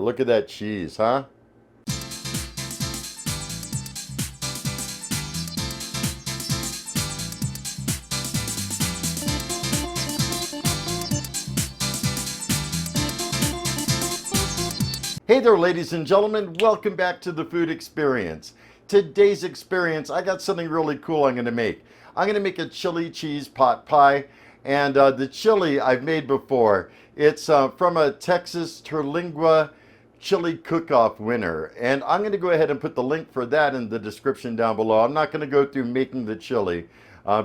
Look at that cheese, huh? Hey there, ladies and gentlemen. Welcome back to the Food Experience. Today's experience, I got something really cool I'm going to make. I'm going to make a chili cheese pot pie. And the chili I've made before. It's from a Texas Terlingua chili cook-off winner. And I'm going to go ahead and put the link for that in the description down below. I'm not going to go through making the chili.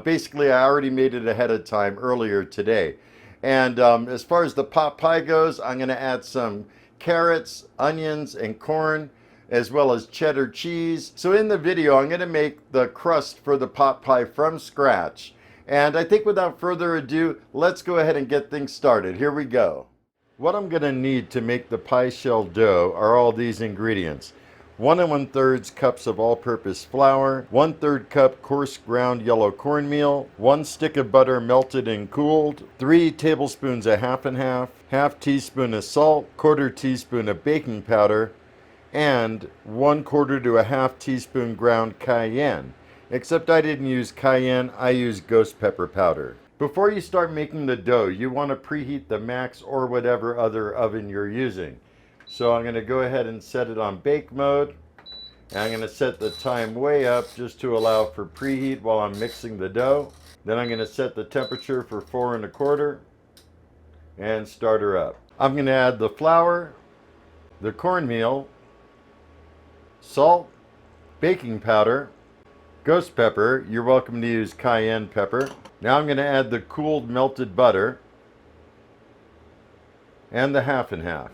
Basically, I already made it ahead of time earlier today. And as far as the pot pie goes, I'm going to add some carrots, onions, and corn, as well as cheddar cheese. So in the video, I'm going to make the crust for the pot pie from scratch. And I think without further ado, let's go ahead and get things started. Here we go. What I'm going to need to make the pie shell dough are all these ingredients. 1 1/3 cups of all-purpose flour, 1/3 cup coarse ground yellow cornmeal, 1 stick of butter melted and cooled, 3 tablespoons of half and half teaspoon of salt, 1/4 teaspoon of baking powder, and 1/4 to a half teaspoon ground cayenne. Except I didn't use cayenne, I used ghost pepper powder. Before you start making the dough, you want to preheat the Maxx or whatever other oven you're using. So I'm going to go ahead and set it on bake mode. And I'm going to set the time way up just to allow for preheat while I'm mixing the dough. Then I'm going to set the temperature for 4 1/4 and start her up. I'm going to add the flour, the cornmeal, salt, baking powder, ghost pepper. You're welcome to use cayenne pepper. Now I'm going to add the cooled melted butter and the half and half.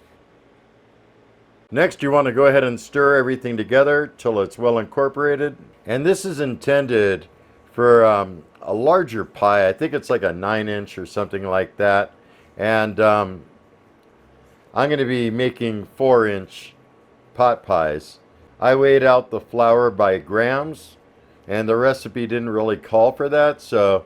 Next, you want to go ahead and stir everything together till it's well incorporated. And this is intended for a larger pie. I think it's like a 9-inch or something like that. And I'm going to be making 4-inch pot pies. I weighed out the flour by grams, and the recipe didn't really call for that. So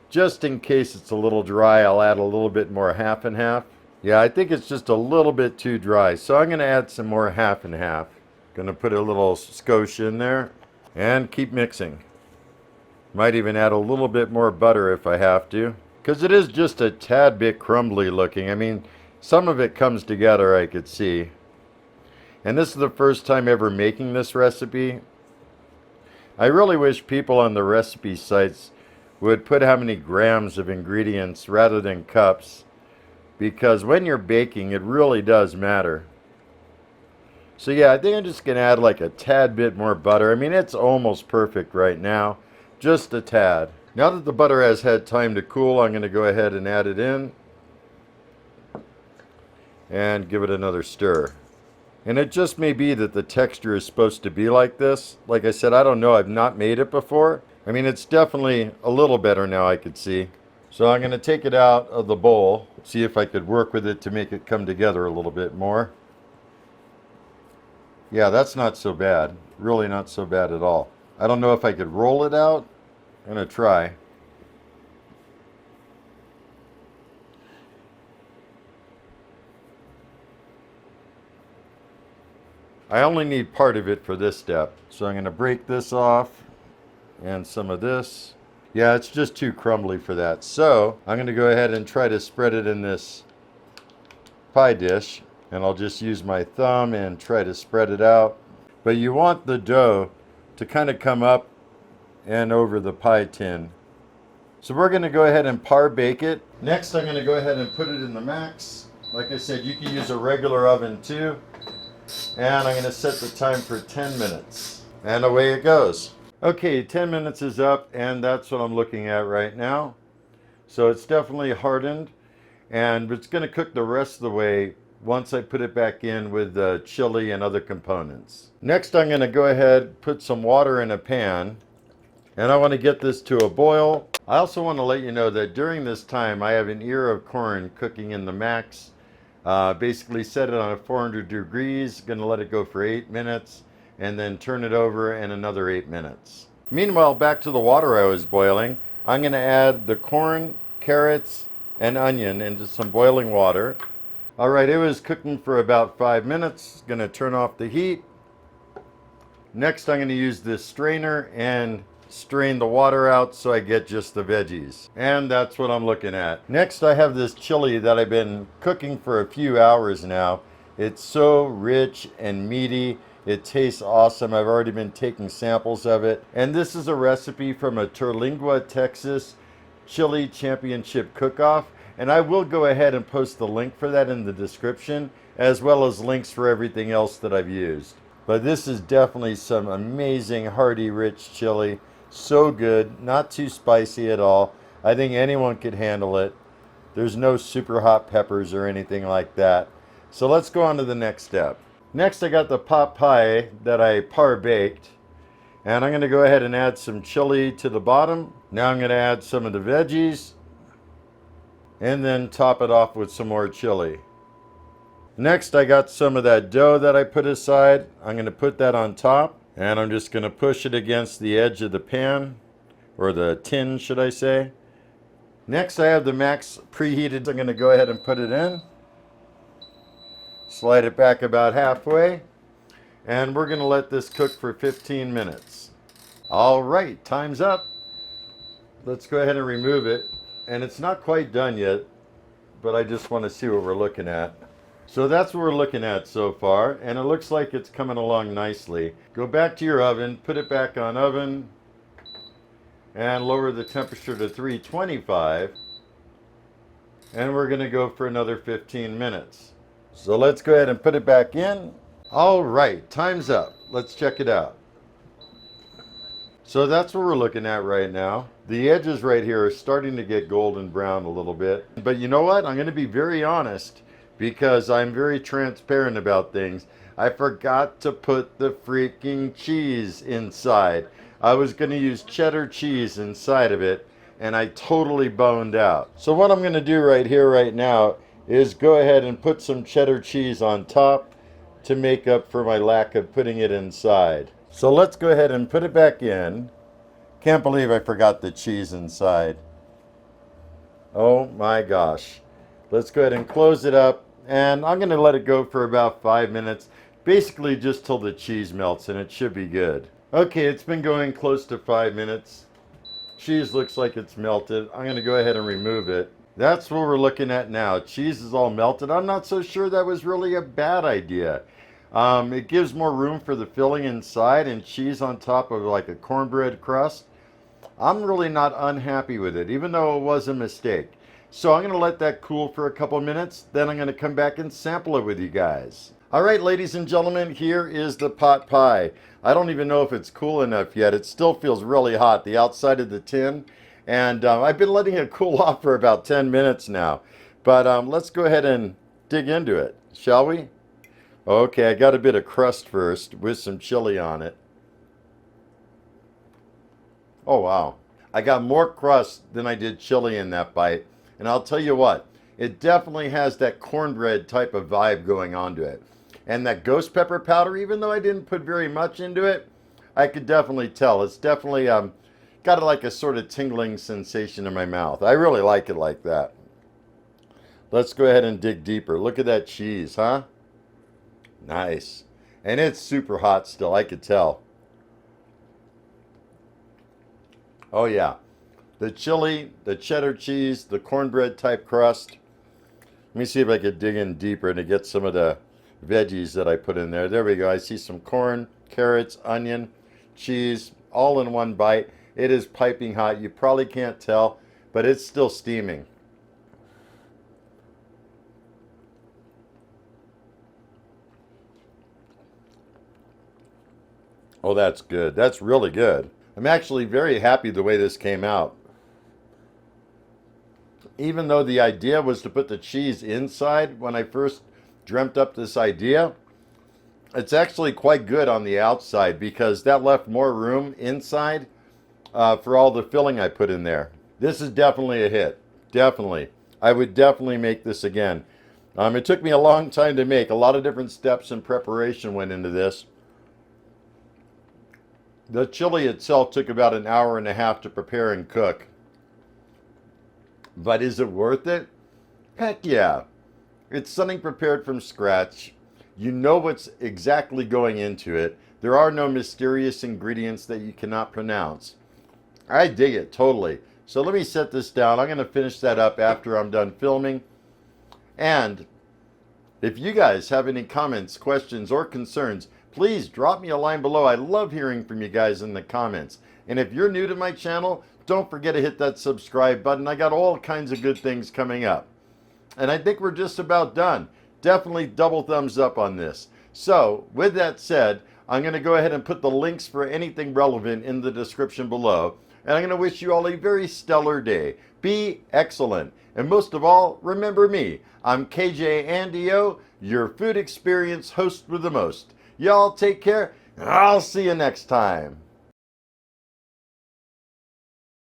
just in case it's a little dry, I'll add a little bit more half and half. Yeah, I think it's just a little bit too dry, so I'm going to add some more half and half. Going to put a little skosh in there and keep mixing. Might even add a little bit more butter if I have to, because it is just a tad bit crumbly looking. I mean, some of it comes together, I could see. And this is the first time ever making this recipe. I really wish people on the recipe sites would put how many grams of ingredients rather than cups, because when you're baking, it really does matter. So yeah, I think I'm just going to add like a tad bit more butter. I mean, it's almost perfect right now. Just a tad. Now that the butter has had time to cool, I'm going to go ahead and add it in. And give it another stir. And it just may be that the texture is supposed to be like this. Like I said, I don't know. I've not made it before. I mean, it's definitely a little better now, I could see. So I'm going to take it out of the bowl, see if I could work with it to make it come together a little bit more. Yeah, that's not so bad. Really not so bad at all. I don't know if I could roll it out. I'm going to try. I only need part of it for this step. So I'm going to break this off and some of this. Yeah, it's just too crumbly for that. So I'm going to go ahead and try to spread it in this pie dish. And I'll just use my thumb and try to spread it out. But you want the dough to kind of come up and over the pie tin. So we're going to go ahead and par bake it. Next, I'm going to go ahead and put it in the Maxx. Like I said, you can use a regular oven too. And I'm going to set the time for 10 minutes. And away it goes. Okay, 10 minutes is up, and that's what I'm looking at right now. So it's definitely hardened, and it's going to cook the rest of the way once I put it back in with the chili and other components. Next, I'm going to go ahead, put some water in a pan, and I want to get this to a boil. I also want to let you know that during this time, I have an ear of corn cooking in the Maxx. Basically set it on 400 degrees, going to let it go for 8 minutes. And then turn it over in another 8 minutes. Meanwhile, back to the water I was boiling, I'm going to add the corn, carrots, and onion into some boiling water. All right, it was cooking for about 5 minutes. Gonna turn off the heat. Next, I'm gonna use this strainer and strain the water out so I get just the veggies. And that's what I'm looking at. Next, I have this chili that I've been cooking for a few hours now. It's so rich and meaty. It tastes awesome. I've already been taking samples of it. And this is a recipe from a Terlingua, Texas Chili Championship cook-off. And I will go ahead and post the link for that in the description, as well as links for everything else that I've used. But this is definitely some amazing, hearty, rich chili. So good, not too spicy at all. I think anyone could handle it. There's no super hot peppers or anything like that. So let's go on to the next step. Next, I got the pot pie that I par-baked. And I'm going to go ahead and add some chili to the bottom. Now I'm going to add some of the veggies. And then top it off with some more chili. Next, I got some of that dough that I put aside. I'm going to put that on top. And I'm just going to push it against the edge of the pan. Or the tin, should I say. Next, I have the Max preheated. I'm going to go ahead and put it in. Slide it back about halfway. And we're going to let this cook for 15 minutes. All right, time's up. Let's go ahead and remove it. And it's not quite done yet, but I just want to see what we're looking at. So that's what we're looking at so far, and it looks like it's coming along nicely. Go back to your oven, put it back on oven, and lower the temperature to 325. And we're going to go for another 15 minutes. So let's go ahead and put it back in. All right, time's up. Let's check it out. So that's what we're looking at right now. The edges right here are starting to get golden brown a little bit. But you know what? I'm going to be very honest because I'm very transparent about things. I forgot to put the freaking cheese inside. I was going to use cheddar cheese inside of it, and I totally boned out. So what I'm going to do right here, right now, is go ahead and put some cheddar cheese on top to make up for my lack of putting it inside. So let's go ahead and put it back in. Can't believe I forgot the cheese inside. Oh my gosh. Let's go ahead and close it up, and I'm going to let it go for about 5 minutes, basically just till the cheese melts, and it should be good. Okay, it's been going close to 5 minutes. Cheese looks like it's melted. I'm going to go ahead and remove it. That's what we're looking at now. Cheese is all melted. I'm not so sure that was really a bad idea. It gives more room for the filling inside, and cheese on top of like a cornbread crust. I'm really not unhappy with it, even though it was a mistake. So I'm going to let that cool for a couple minutes. Then I'm going to come back and sample it with you guys. All right, ladies and gentlemen, here is the pot pie. I don't even know if it's cool enough yet. It still feels really hot, the outside of the tin. And I've been letting it cool off for about 10 minutes now. But let's go ahead and dig into it, shall we? Okay, I got a bit of crust first with some chili on it. Oh, wow. I got more crust than I did chili in that bite. And I'll tell you what, it definitely has that cornbread type of vibe going on to it. And that ghost pepper powder, even though I didn't put very much into it, I could definitely tell. It's definitely got like a sort of tingling sensation in my mouth. I really like it like that. Let's go ahead and dig deeper. Look at that cheese, huh? Nice. And it's super hot still, I could tell. Oh yeah. The chili, the cheddar cheese, the cornbread type crust. Let me see if I could dig in deeper to get some of the veggies that I put in there. There we go. I see some corn, carrots, onion, cheese, all in one bite. It is piping hot. You probably can't tell, but it's still steaming. Oh, that's good. That's really good. I'm actually very happy the way this came out. Even though the idea was to put the cheese inside when I first dreamt up this idea, it's actually quite good on the outside because that left more room inside for all the filling I put in there. This is definitely a hit. Definitely. I would definitely make this again. It took me a long time to make. A lot of different steps and preparation went into this. The chili itself took about an hour and a half to prepare and cook. But is it worth it? Heck yeah. It's something prepared from scratch. You know what's exactly going into it. There are no mysterious ingredients that you cannot pronounce. I dig it totally. So let me set this down. I'm going to finish that up after I'm done filming. And if you guys have any comments, questions, or concerns, please drop me a line below. I love hearing from you guys in the comments. And if you're new to my channel, don't forget to hit that subscribe button. I got all kinds of good things coming up. And I think we're just about done. Definitely double thumbs up on this. So with that said, I'm going to go ahead and put the links for anything relevant in the description below. And I'm going to wish you all a very stellar day. Be excellent. And most of all, remember me. I'm KJ Andio, your food experience host with the most. Y'all take care, and I'll see you next time.